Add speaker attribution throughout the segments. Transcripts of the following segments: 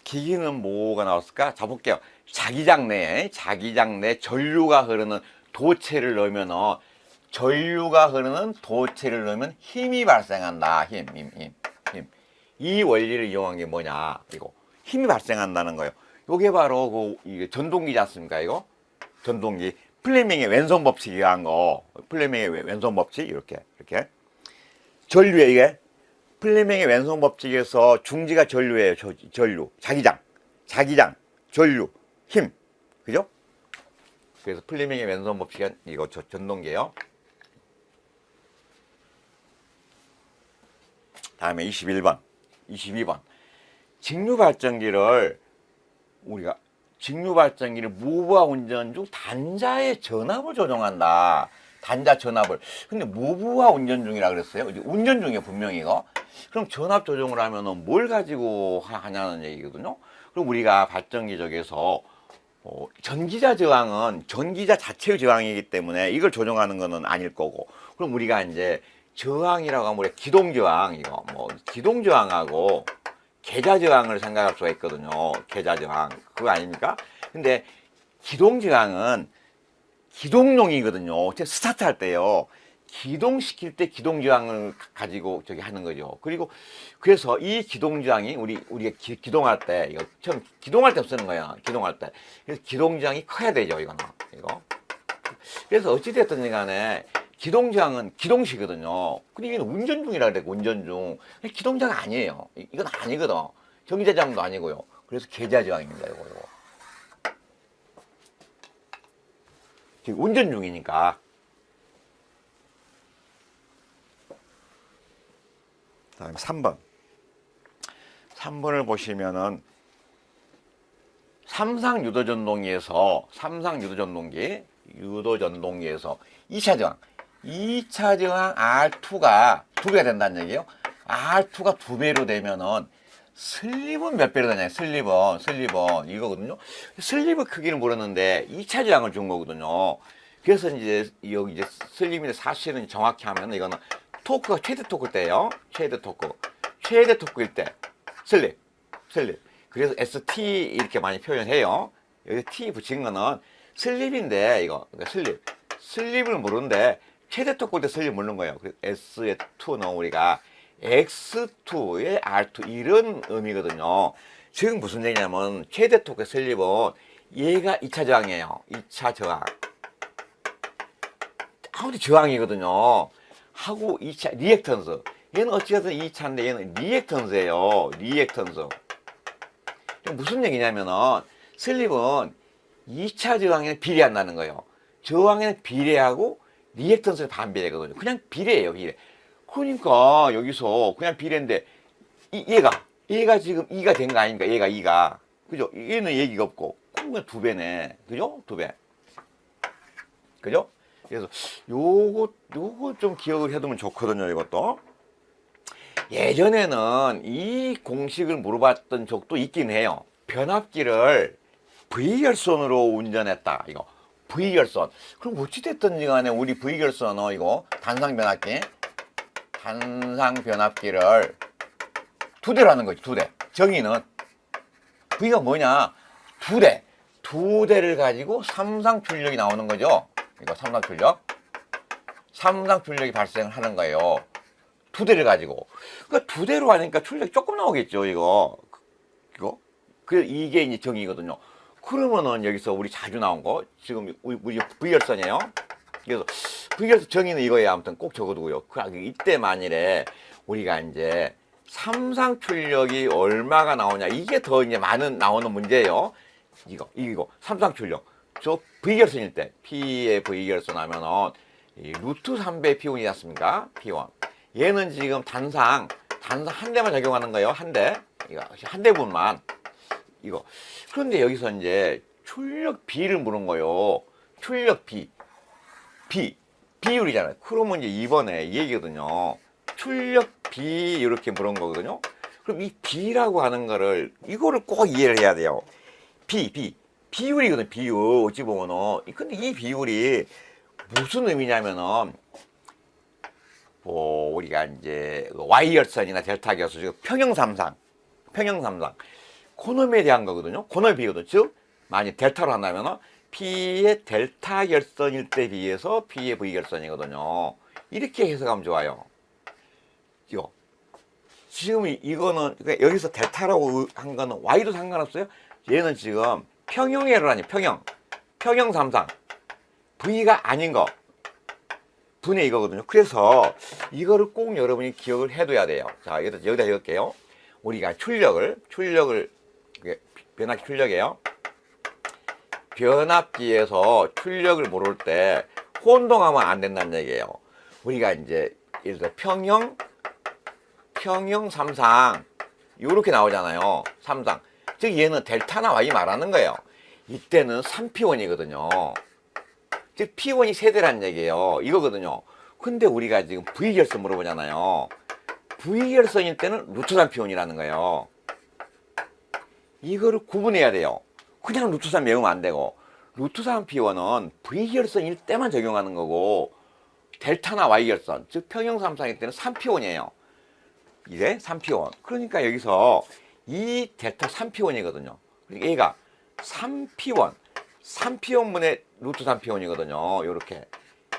Speaker 1: 기기는 뭐가 나왔을까? 자, 볼게요. 자기장 내에 전류가 흐르는 도체를 넣으면 전류가 흐르는 도체를 넣으면 힘이 발생한다. 힘. 이 원리를 이용한 게 뭐냐? 이거 힘이 발생한다는 거예요. 요게 바로 이게 전동기지 않습니까? 이거 전동기. 플레밍의 왼손 법칙에 의한 거. 플레밍의 왼손 법칙 이렇게 전류에 이게 플레밍의 왼손 법칙에서 중지가 전류예요. 전류. 자기장, 전류, 힘. 그죠? 그래서 플레밍의 왼손 법칙은 이거 전동기예요. 다음에 22번. 직류발전기를 무브와 운전 중 단자의 전압을 조정한다. 단자 전압을. 근데 무브와 운전 중이라 그랬어요. 운전 중이에요, 분명히 이거. 그럼 전압 조정을 하면은 뭘 가지고 하냐는 얘기거든요. 그럼 우리가 발전기 쪽에서 전기자 저항은 전기자 자체의 저항이기 때문에 이걸 조정하는 거는 아닐 거고. 그럼 우리가 이제 저항이라고 하면 우리 기동 저항, 이거 기동 저항하고 계자 저항을 생각할 수가 있거든요. 계자 저항. 그거 아닙니까? 근데 기동 저항은 기동용이거든요. 스타트 할 때요. 기동시킬 때 기동 저항을 가지고 하는 거죠. 그래서 이 기동 저항이 우리가 기동할 때, 이거 처음 기동할 때 쓰는 거야. 기동할 때. 그래서 기동 저항이 커야 되죠, 이거. 그래서 어찌됐든 간에 기동 저항은 기동시거든요. 근데 이게 운전 중이라 그래, 운전 중. 기동 저항 아니에요. 이건 아니거든. 전기자 저항도 아니고요. 그래서 계자 저항입니다, 이거. 지금 운전 중이니까. 다음에 3번을 보시면은 삼상유도전동기에서 2차 저항 R2가 2배가 된다는 얘기예요. R2가 2배로 되면은 슬립은 몇 배로 되냐? 슬립은 이거거든요. 슬립의 크기를 모르는데 2차 저항을 준 거거든요. 그래서 이제 여기 이제 슬립인데 사실은 정확히 하면 이거는 토크가 최대 토크일 때예요. 최대 토크일 때 슬립. 그래서 ST 이렇게 많이 표현해요. 여기 T 붙인 거는 슬립인데 이거 슬립을 모르는데 최대 토크일 때 슬립 모르는 거예요. 그래서 S의 2는 우리가 X2의 R2 이런 의미거든요. 지금 무슨 얘기냐면 최대 토크의 슬립은 얘가 2차 저항이에요. 2차 저항. 아무리 저항이거든요. 하고 2차 리액턴스. 얘는 어찌됐든 2차인데 얘는 리액턴스예요. 리액턴스. 무슨 얘기냐면은 슬립은 2차 저항에 비례한다는 거예요. 저항에는 비례하고 리액턴스는 반비례거든요. 그냥 비례예요, 비례. 그러니까 여기서 그냥 비례인데 얘가 지금 2가 된 거 아닙니까? 얘가 2가. 그죠? 얘는 얘기가 없고. 그러면 2배네. 그죠? 2배. 그죠? 그래서 요거 좀 기억을 해두면 좋거든요, 이것도. 예전에는 이 공식을 물어봤던 적도 있긴 해요. 변압기를 V결선으로 운전했다. 이거 V결선. 그럼 어찌됐든지 간에 우리 V결선은 이거 단상 변압기를 2대로 하는 거지. 2대. 정의는 V가 뭐냐? 2대를 가지고 삼상 출력이 나오는 거죠. 이거 삼상 출력이 발생을 하는 거예요. 2대를 가지고. 그러니까 2대로 하니까 출력이 조금 나오겠죠, 이거. 이게 이제 정의거든요. 그러면은 여기서 우리 자주 나온 거, 지금 우리 V열선이에요. 그래서 V열선 정의는 이거예요. 아무튼 꼭 적어두고요. 이때 만일에 우리가 이제 삼상 출력이 얼마가 나오냐, 이게 더 이제 나오는 문제예요. 이거 삼상 출력. 저 V결선일 때, P의 V결선 하면은 루트 3배 P1이지 않습니까? P1. 얘는 지금 단상 한 대만 적용하는 거예요. 한 대. 이거 한 대분만. 이거. 그런데 여기서 이제 출력 B를 물은 거예요. 출력 B. 비율이잖아요. 그러면 이제 이번에 이 얘기거든요. 출력 B 이렇게 물은 거거든요. 그럼 이 B라고 하는 거를, 이거를 꼭 이해를 해야 돼요. 비율이거든, 비율. 어찌 보면은. 근데 이 비율이 무슨 의미냐면은, 우리가 이제 Y열선이나 델타 결선, 평형삼상. 코놈에 대한 거거든요. 코놈에 비거든. 즉, 만약 델타로 한다면 P의 델타 결선일 때 비해서 P의 V 결선이거든요. 이렇게 해석하면 좋아요. 이거. 지금 이거는 그러니까 여기서 델타라고 한 거는 Y도 상관없어요. 얘는 지금 평형에러라니 평형 삼상 V가 아닌 거 분의 이거거든요. 그래서 이거를 꼭 여러분이 기억을 해둬야 돼요. 자, 여기다 적을게요. 우리가 출력을 변압기 출력이에요. 변압기에서 출력을 모를 때 혼동하면 안 된다는 얘기예요. 우리가 이제 예를 들어 평형 삼상 이렇게 나오잖아요. 삼상. 즉 얘는 델타나 Y 말하는 거예요. 이때는 3P1이거든요. 즉 P1이 세대란 얘기예요. 이거거든요. 근데 우리가 지금 V결선 물어보잖아요. V결선일 때는 루트 3P1이라는 거예요. 이거를 구분해야 돼요. 그냥 루트 3 외우면 안 되고, 루트 3P1은 V결선일 때만 적용하는 거고, 델타나 Y결선, 즉 평형 삼상일 때는 3P1이에요. 이게 3P1. 그러니까 여기서 이 델타 3P1이거든요. 그러니까 얘가 3P1분의 루트 3P1이거든요. 요렇게.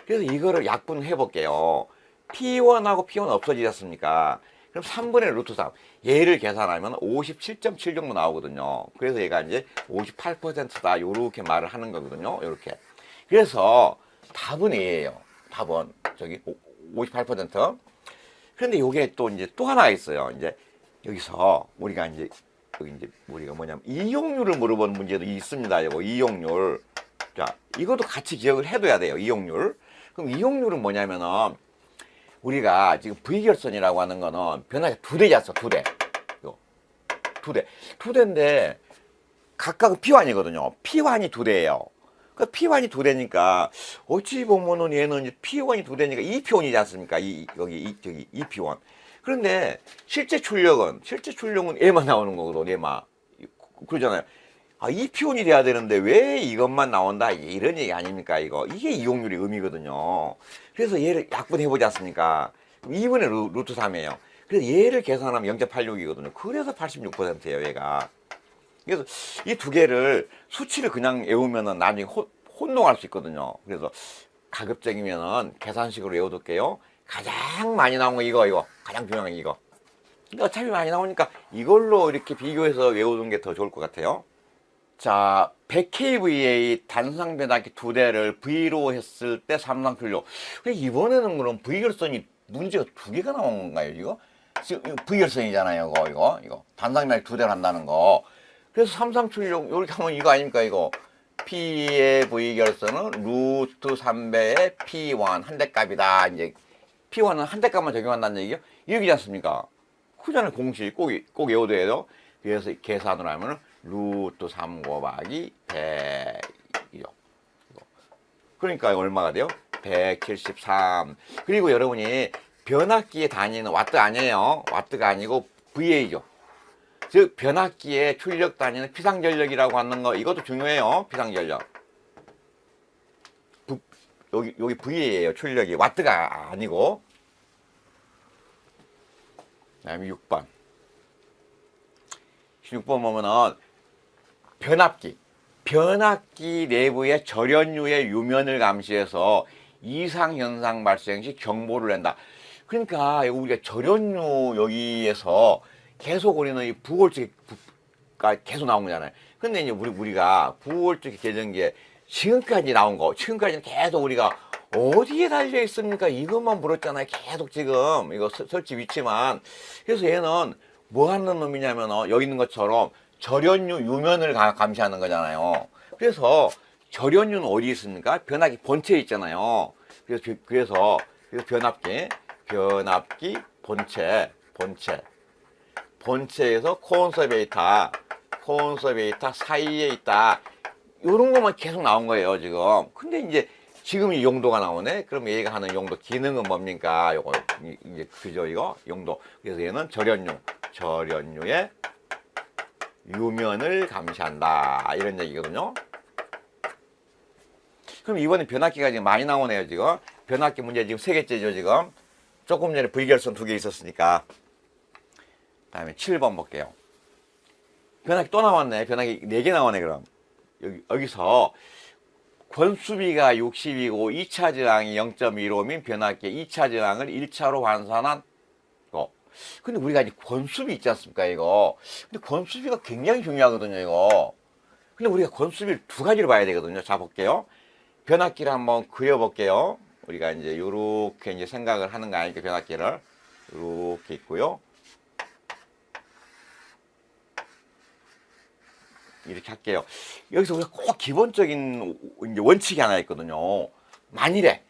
Speaker 1: 그래서 이거를 약분해 볼게요. P1하고 P1 없어지지 않습니까? 그럼 3분의 루트 3. 얘를 계산하면 57.7 정도 나오거든요. 그래서 얘가 이제 58%다. 요렇게 말을 하는 거거든요. 요렇게. 그래서 답은 A예요. 답은 저기 58%. 그런데 요게 또 이제 또 하나 있어요. 이제 여기서 우리가 이제 여기 이제 우리가 뭐냐면 이용률을 물어본 문제도 있습니다. 이거 이용률. 자, 이것도 같이 기억을 해둬야 돼요. 이용률. 그럼 이용률은 뭐냐면은 우리가 지금 V결선이라고 하는 거는 변화가 두 대였어. 두 대. 두 대인데 각각은 P1이거든요. P1이 두 대예요. 그 P1이 두 대니까 어찌 보면은 얘는 이제 P1이 두 대니까 2P1이지 않습니까? 저기 2P1. 그런데 실제 출력은 얘만 나오는 거거든. 얘만. 그러잖아요. 아, 2P1이 돼야 되는데 왜 이것만 나온다? 이런 얘기 아닙니까? 이게 이용률의 의미거든요. 그래서 얘를 약분해보지 않습니까? 2분의 루트 3이에요. 그래서 얘를 계산하면 0.86이거든요. 그래서 86%예요, 얘가. 그래서 이 두 개를 수치를 그냥 외우면은 나중에 혼동할 수 있거든요. 그래서 가급적이면은 계산식으로 외워둘게요. 가장 많이 나온 거 이거. 가장 중요한 게 이거. 근데 어차피 많이 나오니까 이걸로 이렇게 비교해서 외우는 게 더 좋을 것 같아요. 자, 100kVA 단상 변압기 두 대를 V로 했을 때 삼상 출력. 이번에는 그럼 V결선이 문제가 두 개가 나온 건가요, 이거? 지금 V결선이잖아요, 이거. 단상 변압기 두 대를 한다는 거. 그래서 삼상 출력, 이렇게 하면 이거 아닙니까, 이거? P의 V결선은 루트 3배의 P1 한 대 값이다. 이제 P1은 한 대 값만 적용한다는 얘기요? 이러지 않습니까? 그잖아요, 공식. 꼭 외워둬야 돼요. 그래서 계산을 하면 루트 3 곱하기 100이죠. 그러니까 얼마가 돼요? 173. 그리고 여러분이 변압기에 다니는 와트 아니에요. 와트가 아니고 VA죠. 즉 변압기에 출력 다니는 피상전력이라고 하는 거, 이것도 중요해요. 피상전력. 여기 VA예요. 출력이 와트가 아니고. 그다음에 6번. 16번 보면은 변압기 내부의 절연류의 유면을 감시해서 이상현상 발생 시 경보를 낸다. 그러니까 우리가 절연류 여기에서 계속 우리는 이 부골적가 계속 나온 거잖아요. 근데 이제 우리가 부골적 계정기에 지금까지는 계속 우리가 어디에 달려 있습니까? 이것만 물었잖아요. 계속 지금 이거 설치 위치만. 그래서 얘는 뭐 하는 놈이냐면 여기 있는 것처럼 절연류 유면을 감시하는 거잖아요. 그래서 절연류는 어디 있습니까? 변압기 본체에 있잖아요. 그래서 변압기 본체에서 콘서베이터 사이에 있다. 이런 것만 계속 나온 거예요, 지금. 근데 이제 지금 이 용도가 나오네. 그럼 얘가 하는 용도 기능은 뭡니까? 요거 이제 그죠, 이거 용도. 그래서 얘는 절연류의 유면을 감시한다. 이런 얘기거든요. 그럼 이번에 변압기가 지금 많이 나오네요, 지금. 변압기 문제 지금 3개째죠, 지금. 조금 전에 V결선 2개 있었으니까. 다음에 7번 볼게요. 변압기 또 나왔네. 변압기 4개 나오네, 그럼. 여기서 권수비가 60이고 2차 저항이 0.15면 변압기의 2차 저항을 1차로 환산한 거. 근데 우리가 이제 권수비 있지 않습니까, 이거. 근데 권수비가 굉장히 중요하거든요, 이거. 근데 우리가 권수비를 2가지로 봐야 되거든요. 자, 볼게요. 변압기를 한번 그려볼게요. 우리가 이제 요렇게 이제 생각을 하는 거 아니까 변압기를. 요렇게 있고요. 이렇게 할게요. 여기서 우리가 꼭 기본적인 이제 원칙이 하나 있거든요. 만일에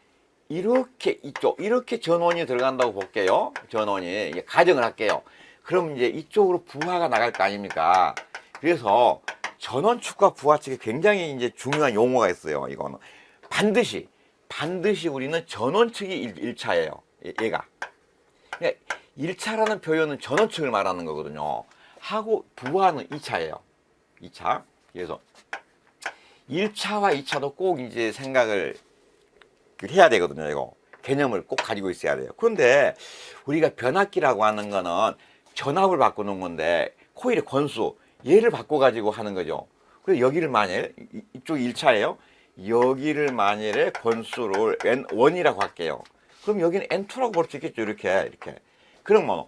Speaker 1: 이렇게 이렇게 전원이 들어간다고 볼게요. 전원이 이제 가정을 할게요. 그럼 이제 이쪽으로 부하가 나갈 거 아닙니까? 그래서 전원 측과 부하 측에 굉장히 이제 중요한 용어가 있어요. 이거는 반드시 우리는 전원 측이 1차예요. 얘가. 1차라는 표현은 전원 측을 말하는 거거든요. 하고 부하는 2차예요. 2차. 그래서 1차와 2차도 꼭 이제 생각을 해야 되거든요. 이거 개념을 꼭 가지고 있어야 돼요. 그런데 우리가 변압기라고 하는 거는 전압을 바꾸는 건데 코일의 권수 얘를 바꿔 가지고 하는 거죠. 그래서 여기를 만일 이쪽이 1차예요. 여기를 만일에 권수를 N1이라고 할게요. 그럼 여기는 N2라고 볼 수 있겠죠. 이렇게. 그러면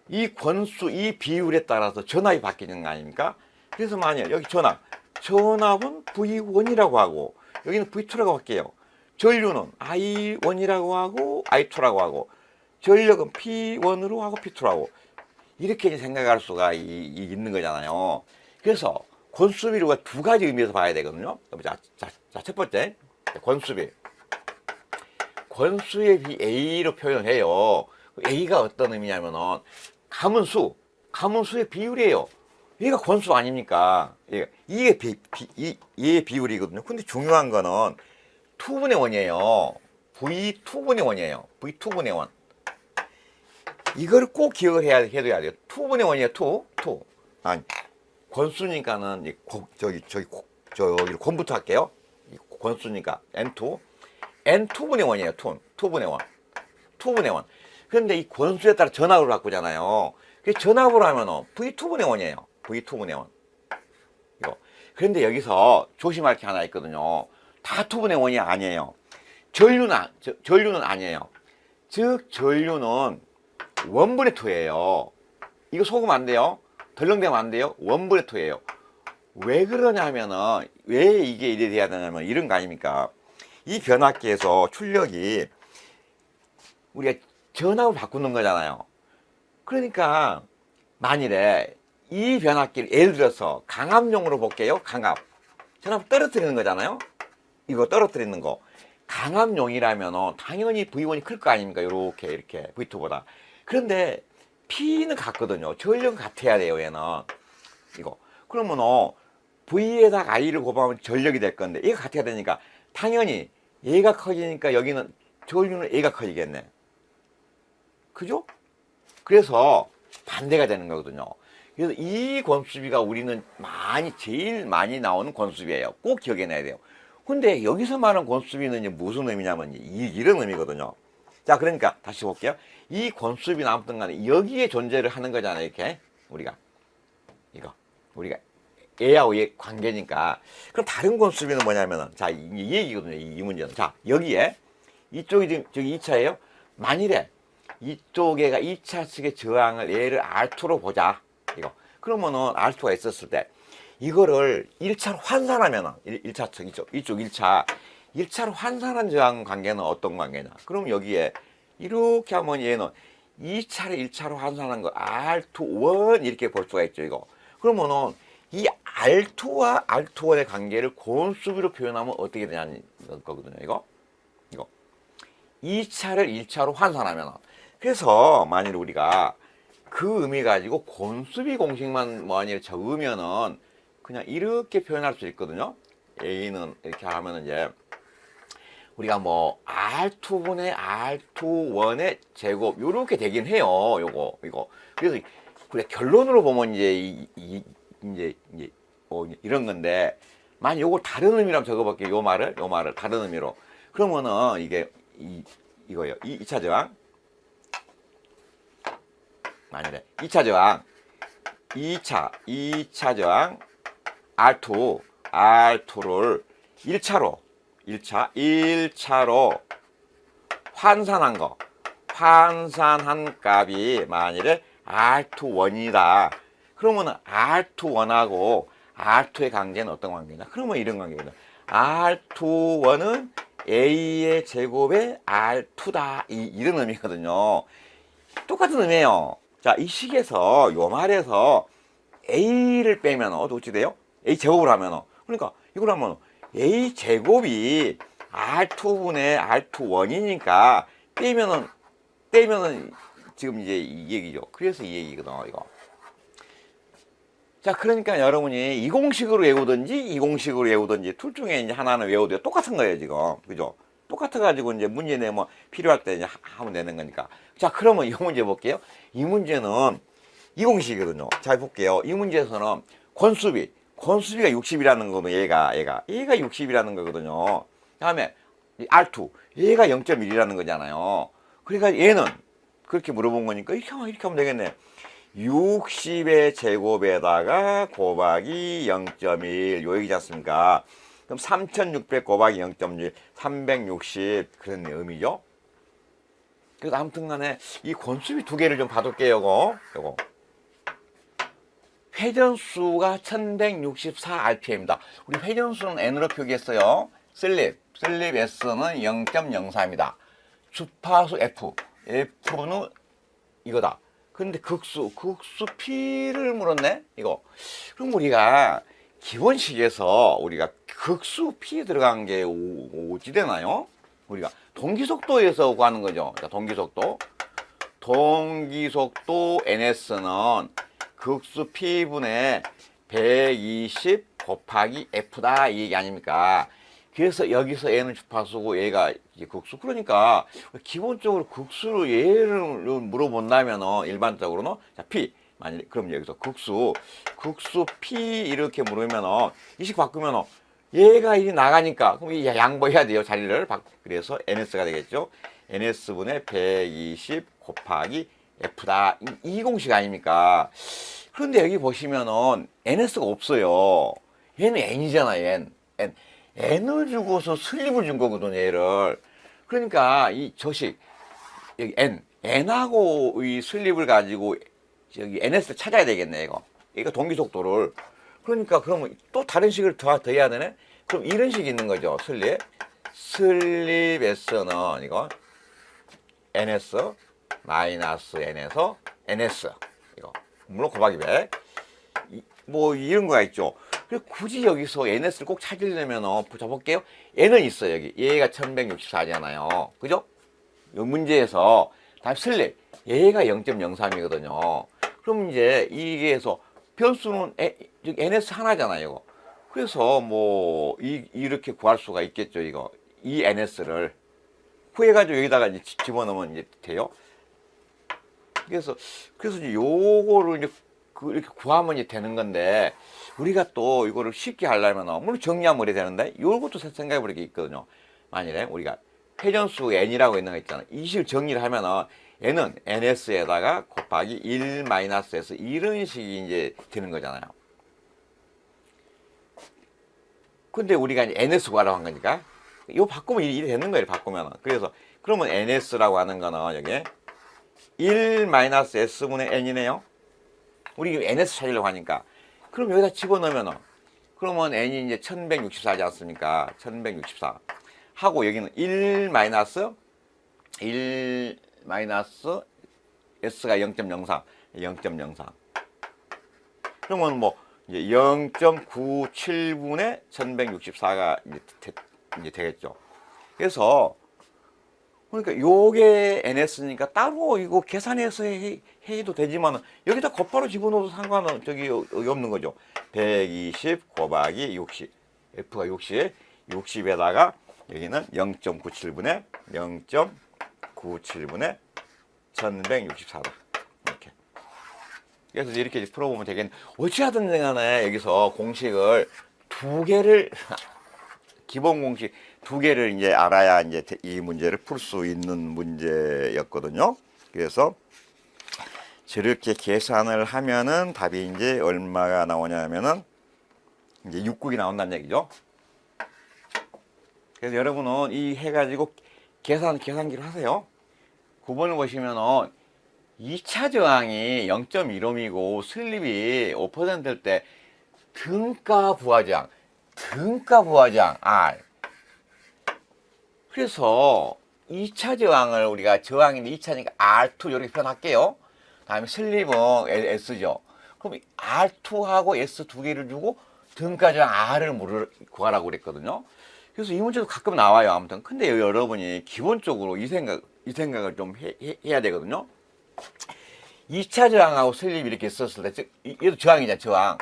Speaker 1: 이 권수, 이 비율에 따라서 전압이 바뀌는 거 아닙니까? 그래서 만약 여기 전압은 V1이라고 하고 여기는 V2라고 할게요. 전류는 I1이라고 하고 I2라고 하고 전력은 P1으로 하고 P2라고 하고 이렇게 생각할 수가 있는 거잖아요. 그래서 권수비를 2가지 의미에서 봐야 되거든요. 자, 첫 번째 권수비. 권수의 비 A로 표현해요. A가 어떤 의미냐면은 가문수의 비율이에요. 얘가 권수 아닙니까? 이게 얘의 비율이거든요. 근데 중요한 거는 2분의 1이에요. V2분의 1이에요. V2분의 1. 이걸 꼭 기억을 해둬야 돼요. 2분의 1이에요. 2. 아니, 권수니까는, 저기를 권부터 할게요. 권수니까 N2. N2분의 1이에요. 2분의 1. 2분의 1. 그런데 이 권수에 따라 전압을 바꾸잖아요. 전압으로 하면은 V2분의 1이에요. V2분의 1. 이거. 그런데 여기서 조심할 게 하나 있거든요. 다 2분의 1이 아니에요. 전류는 아니에요. 즉, 전류는 1분의 2예요. 이거 속으면 안 돼요. 덜렁대면 안 돼요. 1분의 2예요. 왜 그러냐면은, 왜 이게 이래 돼야 되냐면, 이런 거 아닙니까? 이 변압기에서 출력이 우리가 전압을 바꾸는 거잖아요. 그러니까, 만일에 이 변압기를 예를 들어서 강압용으로 볼게요. 강압. 전압 떨어뜨리는 거잖아요. 이거 떨어뜨리는 거. 강압용이라면 당연히 V1이 클 거 아닙니까? 이렇게 V2보다. 그런데 P는 같거든요. 전력은 같아야 돼요. 얘는. 이거. 그러면 V에다가 I를 곱하면 전력이 될 건데 얘가 같아야 되니까 당연히 얘가 커지니까 여기는 전류는 얘가 커지겠네. 그죠? 그래서 반대가 되는 거거든요. 그래서 이 권수비가 우리는 제일 많이 나오는 권수비예요. 꼭 기억해놔야 돼요. 근데 여기서 말하는 권수비는 이제 무슨 의미냐면 이런 의미거든요. 자, 그러니까 다시 볼게요. 이 권수비는 아무튼 간에 여기에 존재를 하는 거잖아요. 이렇게 우리가 A하고 얘 관계니까. 그럼 다른 권수비는 뭐냐면은 자, 이 얘기거든요. 이 문제는. 자, 여기에 이쪽이 지금 저기 2차예요. 만일에 이쪽에가 2차 측의 저항을 얘를 R2로 보자. 이거. 그러면은 R2가 있었을 때 이거를 1차로 환산하면은 1차 측 이쪽 1차로 환산한 저항 관계는 어떤 관계냐? 그럼 여기에 이렇게 하면 얘는 2차를 1차로 환산한 거 R2원 이렇게 볼 수가 있죠. 이거. 그러면은 이 R2와 R2원의 관계를 고온수비로 표현하면 어떻게 되냐는 거거든요. 이거. 2차를 1차로 환산하면. 그래서 만일 우리가 그 의미 가지고 곤수비 공식만 만일 적으면은 그냥 이렇게 표현할 수 있거든요. A는 이렇게 하면은 이제 우리가 뭐 R2분의 R2원의 제곱 요렇게 되긴 해요. 이거. 그래서 그래 결론으로 보면 이제 이런 건데 만약 요걸 다른 의미로 적어볼게요. 요 말을 다른 의미로. 그러면은 이게 이거예요. 2차 저항. 만일에 2차 저항 2차 저항 R2를 1차로 환산한 값이 만일에 R21이다. 그러면 R21하고 R2의 관계는 어떤 관계냐? 그러면 이런 관계거든. R21은 A의 제곱에 R2다. 이런 의미거든요. 똑같은 의미예요. 자, 이 식에서, 요 말에서 A를 빼면 어떻게 돼요? A 제곱을 하면. 그러니까 이걸 하면 A 제곱이 R2분의 R21이니까 빼면은 지금 이제 이 얘기죠. 그래서 이 얘기거든, 이거. 자, 그러니까 여러분이 이 공식으로 외우든지 이 공식으로 외우든지 둘 중에 이제 하나는 외워도 똑같은 거예요, 지금. 그죠? 똑같아가지고 이제 문제 내면 필요할 때 이제 하면 되는 거니까. 자, 그러면 이 문제 볼게요. 이 문제는 이 공식이거든요. 잘 볼게요. 이 문제에서는 권수비가 60이라는 거는 얘가 60이라는 거거든요. 다음에 R2, 얘가 0.1이라는 거잖아요. 그러니까 얘는 그렇게 물어본 거니까 이렇게 하면 되겠네. 60의 제곱에다가 곱하기 0.1 요 얘기지 않습니까? 그럼 3600 곱하기 0.1 360 그런 의미죠. 그래서 아무튼 간에 이 권수비 두 개를 좀 봐둘게요. 요거 회전수가 1164rpm입니다. 우리 회전수는 n으로 표기했어요. 슬립 S는 0.03이다. 주파수 F는 이거다. 근데 극수 P를 물었네? 이거. 그럼 우리가 기본식에서 우리가 극수 P 들어간 게 어찌 되나요? 우리가 동기속도에서 구하는 거죠. 자, 동기속도 NS는 극수 P분의 120 곱하기 F다. 이 얘기 아닙니까? 그래서 여기서 얘는 주파수고 얘가 이제 극수. 그러니까 기본적으로 극수로 얘를 물어본다면 일반적으로는 자 P 그럼 여기서 극수 P 이렇게 물으면 이식 바꾸면 얘가 이 나가니까 그럼 이 양보해야 돼요. 자리를 그래서 NS가 되겠죠. NS분의 120 곱하기 F다. 이 공식 아닙니까? 그런데 여기 보시면은 NS가 없어요. 얘는 N이잖아. N을 주고서 슬립을 준 거거든, 얘를. 그러니까 이 저식 여기 N하고 이 슬립을 가지고 저기 NS를 찾아야 되겠네, 이거. 이거 동기속도를. 그러니까 그러면 또 다른 식을 더해야 되네? 그럼 이런 식이 있는 거죠, 슬립 S는 이거 NS 마이너스 N에서 NS 이거 물론 곱하기 100 뭐 이런 거가 있죠. 그래서 굳이 여기서 NS를 꼭 찾으려면 붙여볼게요. N은 있어요. 여기 얘가 1164잖아요. 그죠? 이 문제에서 다음 슬립 얘가 0.03이거든요. 그럼 이제 이게서 변수는 NS 하나잖아요. 그래서 뭐 이렇게 구할 수가 있겠죠. 이거 이 NS를 구해가지고 여기다가 이제 집어넣으면 이제 돼요. 그래서 이제 요거를 이제 이렇게 구하면 이제 되는 건데 우리가 또 이거를 쉽게 하려면 물론 정리하면 해야 되는데 요것도 생각해 볼 게 있거든요. 만일에 우리가 회전수 n이라고 있는 거 있잖아요. 이 식을 정리를 하면은 n은 ns에다가 곱하기 1 마이너스에서 이런 식이 이제 되는 거잖아요. 근데 우리가 이제 ns 구하라고 한 거니까 요 바꾸면 이래 되는 거예요. 바꾸면은. 그래서 그러면 ns라고 하는 거는 여기 1 마이너스 s분의 n이네요. 우리 ns 찾으려고 하니까 그럼 여기다 집어넣으면은 그러면 n이 이제 1164지 않습니까? 1164 하고 여기는 1 마이너스 s가 0.03 그러면 뭐 이제 0.97분의 1164가 이제 되겠죠. 그래서 그러니까 요게 NS니까 따로 이거 계산해서 해도 되지만 여기다 곧바로 집어넣어도 상관은 여기 없는 거죠. 120 곱하기 60 F가 60에다가 여기는 0.97분의 1164다. 이렇게. 그래서 이렇게 풀어보면 되겠네. 어찌하든 간에 여기서 공식을 두 개를 기본 공식 두 개를 이제 알아야 이제 이 문제를 풀 수 있는 문제였거든요. 그래서 저렇게 계산을 하면은 답이 이제 얼마가 나오냐면은 이제 6국이 나온다는 얘기죠. 그래서 여러분은 이 해가지고 계산기를 하세요. 9번을 보시면은 2차 저항이 0.1옴이고 슬립이 5%일 때 등가 부하저항 R. 그래서 2차 저항을 우리가 저항인데 2차니까 R2 이렇게 표현할게요. 다음에 슬립은 S죠. 그럼 R2하고 S 두 개를 주고 등가 저항 R을 구하라고 그랬거든요. 그래서 이 문제도 가끔 나와요. 아무튼 근데 여러분이 기본적으로 이 생각을 좀 해야 되거든요. 2차 저항하고 슬립 이렇게 썼을 때, 즉, 얘도 저항이잖아, 저항.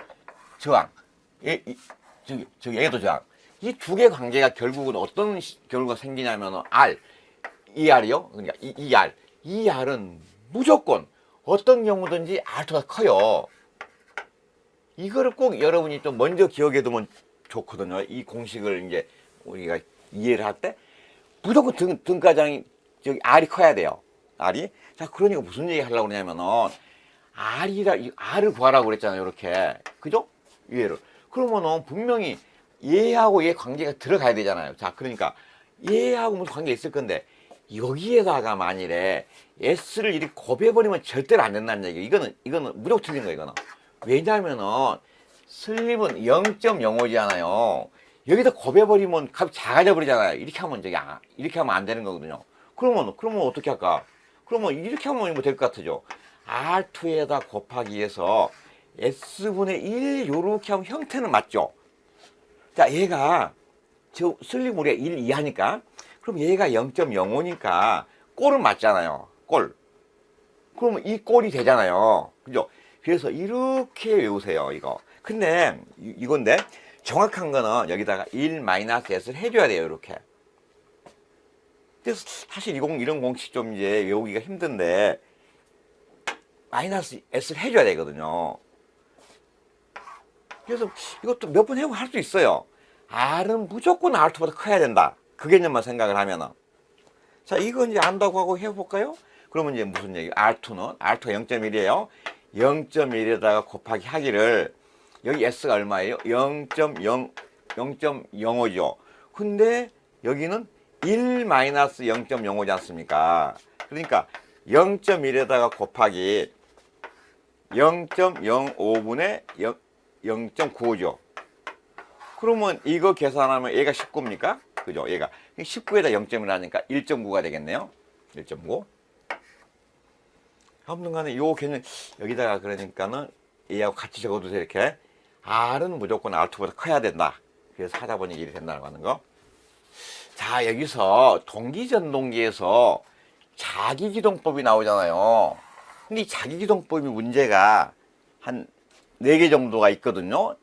Speaker 1: 얘도 저항. 이 두 개 관계가 결국은 어떤 결과가 생기냐면, 이 R이요? 그러니까 이 R. 이 R은 무조건 어떤 경우든지 R2가 커요. 이거를 꼭 여러분이 좀 먼저 기억해 두면 좋거든요. 이 공식을 이제 우리가 이해를 할 때, 무조건 등가장이, R이 커야 돼요. R이. 자, 그러니까 무슨 얘기 하려고 그러냐면은, R을 구하라고 그랬잖아요. 이렇게. 그죠? 얘를. 그러면은 분명히 얘하고 얘 관계가 들어가야 되잖아요. 자, 그러니까 얘하고 무슨 관계 있을 건데, 여기에다가 만일에 S를 이렇게 곱해버리면 절대로 안 된다는 얘기예요. 이거는 무조건 틀린 거예요. 이거는. 왜냐면은, 슬립은 0.05잖아요. 여기다 곱해버리면 값이 작아져 버리잖아요. 이렇게 하면 이렇게 하면 안 되는 거거든요. 그러면 어떻게 할까? 그러면 이렇게 하면 뭐 될 것 같죠? R2에다 곱하기 해서 S분의 1 요렇게 하면 형태는 맞죠? 자, 얘가 슬립 우리가 1 이하니까 그럼 얘가 0.05니까 꼴은 맞잖아요. 꼴. 그러면 이 꼴이 되잖아요. 그죠? 그래서 이렇게 외우세요. 이거. 근데 이건데 정확한 거는 여기다가 1-S를 해줘야 돼요. 이렇게. 그래서 사실 이런 공식 좀 이제 외우기가 힘든데 마이너스 S를 해줘야 되거든요. 그래서 이것도 몇 번 해보고 할 수 있어요. R은 무조건 R2보다 커야 된다. 그 개념만 생각을 하면은. 자, 이거 이제 안다고 하고 해볼까요? 그러면 이제 무슨 얘기? R2가 0.1이에요. 0.1에다가 곱하기 하기를 여기 S가 얼마예요? 0.05죠. 근데 여기는 1-0.05지 않습니까? 그러니까 0.1에다가 곱하기 0.05분의 0.95죠. 그러면 이거 계산하면 얘가 19입니까? 그죠? 얘가 19에다 0.1 하니까 1.9가 되겠네요. 1.9. 아무튼 간에 요 개념 여기다가 그러니까는 얘하고 같이 적어두세요. 이렇게 R은 무조건 R2보다 커야 된다. 그래서 하다 보니 일이 된다고 하는 거. 자, 여기서 동기전동기에서 자기기동법이 나오잖아요. 근데 이 자기기동법이 문제가 한 4개 정도가 있거든요.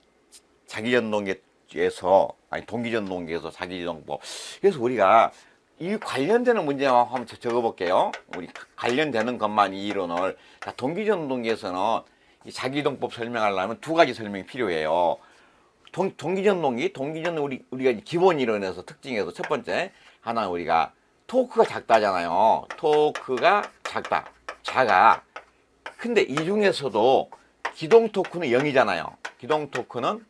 Speaker 1: 동기전동기에서 자기기동법. 그래서 우리가 이 관련되는 문제만 한번 적어볼게요. 우리 관련되는 것만 이 이론을. 자, 동기전동기에서는 이 자기기동법 설명하려면 2가지 설명이 필요해요. 동기전동기 우리가 기본 이론에서 특징에서 첫 번째 하나 우리가 토크가 작다잖아요. 토크가 작아. 근데 이 중에서도 기동 토크는 0이잖아요. 기동 토크는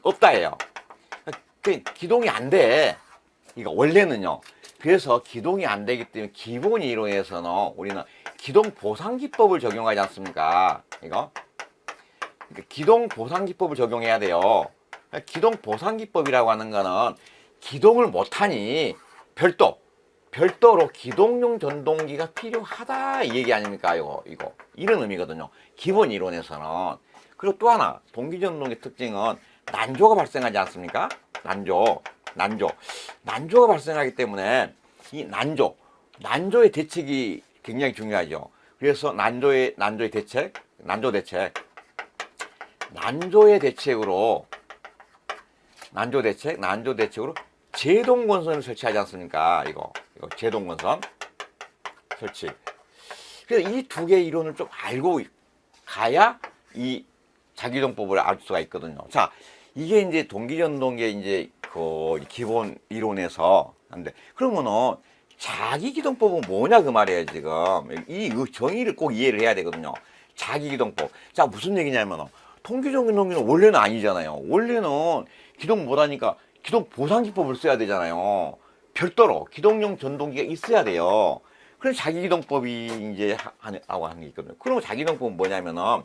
Speaker 1: 없다예요. 기동이 안 돼. 이거 원래는요. 그래서 기동이 안 되기 때문에 기본 이론에서는 우리는 기동 보상기법을 적용하지 않습니까? 이거. 그러니까 기동 보상기법을 적용해야 돼요. 기동 보상기법이라고 하는 거는 기동을 못하니 별도로 기동용 전동기가 필요하다 이 얘기 아닙니까? 이거 이런 의미거든요. 기본 이론에서는. 그리고 또 하나 동기전동의 특징은 난조가 발생하지 않습니까? 난조가 발생하기 때문에 이 난조의 대책이 굉장히 중요하죠. 그래서 난조의 대책으로 제동건선을 설치하지 않습니까? 이거 제동건선 설치. 그래서 이 2개 이론을 좀 알고 가야 이 자기동법을 알 수가 있거든요. 자, 이게 이제 동기전동계 이제 그 기본 이론에서 한데 그러면은 자기기동법은 뭐냐 그 말이에요 지금. 이 정의를 꼭 이해를 해야 되거든요. 자기기동법. 자 무슨 얘기냐면 통기적인 동기는 원래는 아니잖아요. 원래는 기동 못하니까 기동 보상기법을 써야 되잖아요. 별도로 기동용 전동기가 있어야 돼요. 그래서 자기기동법이 이제 하고 하는 게 있거든요. 그러면 자기기동법은 뭐냐면은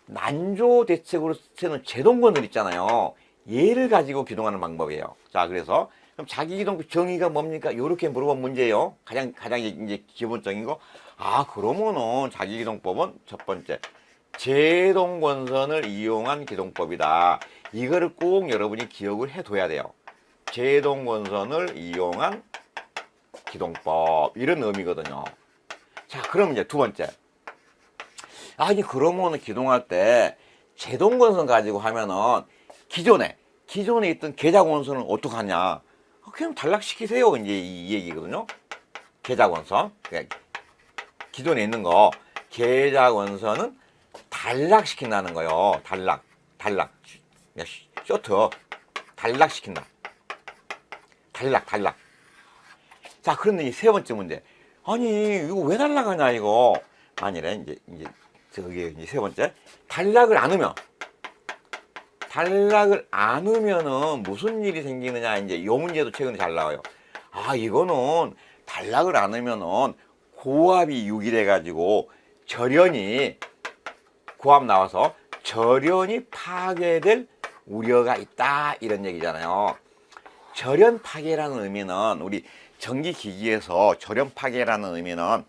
Speaker 1: 난조 대책으로 쓰는 제동권들 있잖아요. 얘를 가지고 기동하는 방법이에요. 자, 그래서 그럼 자기기동법 정의가 뭡니까? 요렇게 물어본 문제예요. 가장 이제 기본적인 거. 아, 그러면은 자기기동법은 첫 번째 제동권선을 이용한 기동법이다. 이거를 꼭 여러분이 기억을 해둬야 돼요. 제동권선을 이용한 기동법 이런 의미거든요. 자, 그럼 이제 두 번째. 아니 그러면은 기동할 때 제동권선 가지고 하면은 기존에 있던 계좌권선은 어떡하냐? 그냥 단락시키세요. 이제 이 얘기거든요. 계좌권선. 기존에 있는 거 계좌권선은 단락시킨다는 거요. 단락. 쇼트 단락시킨다. 단락. 자, 그런데 이 세 번째 문제. 아니 이거 왜 단락하냐 이거. 아니래 이제 저기 이제 세 번째. 단락을 안 하면은 무슨 일이 생기느냐. 이제 요 문제도 최근에 잘 나와요. 아, 이거는 단락을 안 하면은 고압이 유기돼 가지고 고압 나와서 절연이 파괴될 우려가 있다 이런 얘기잖아요. 절연 파괴라는 의미는 우리 전기기기에서 절연 파괴라는 의미는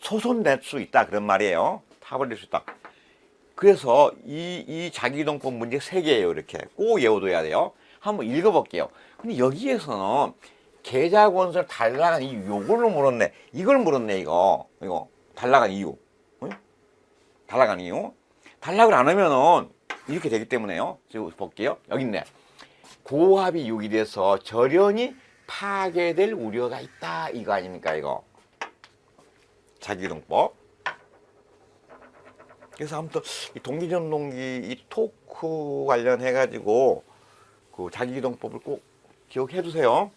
Speaker 1: 소손될 수 있다 그런 말이에요. 타버릴 수 있다. 그래서 이 자기기동법 문제 3개예요. 이렇게 꼭 외워둬야 돼요. 한번 읽어볼게요. 근데 여기에서는 계좌권선 단락한 이유 요걸로 물었네. 이걸 물었네. 이거 단락한 이유. 응? 단락한 이유. 단락을 안 하면은 이렇게 되기 때문에요. 지금 볼게요. 여기 있네. 고압이 유기돼서 절연이 파괴될 우려가 있다 이거 아닙니까 이거. 자기기동법. 그래서 아무튼 이 동기전동기 이 토크 관련해 가지고 그 자기기동법을 꼭 기억해 두세요.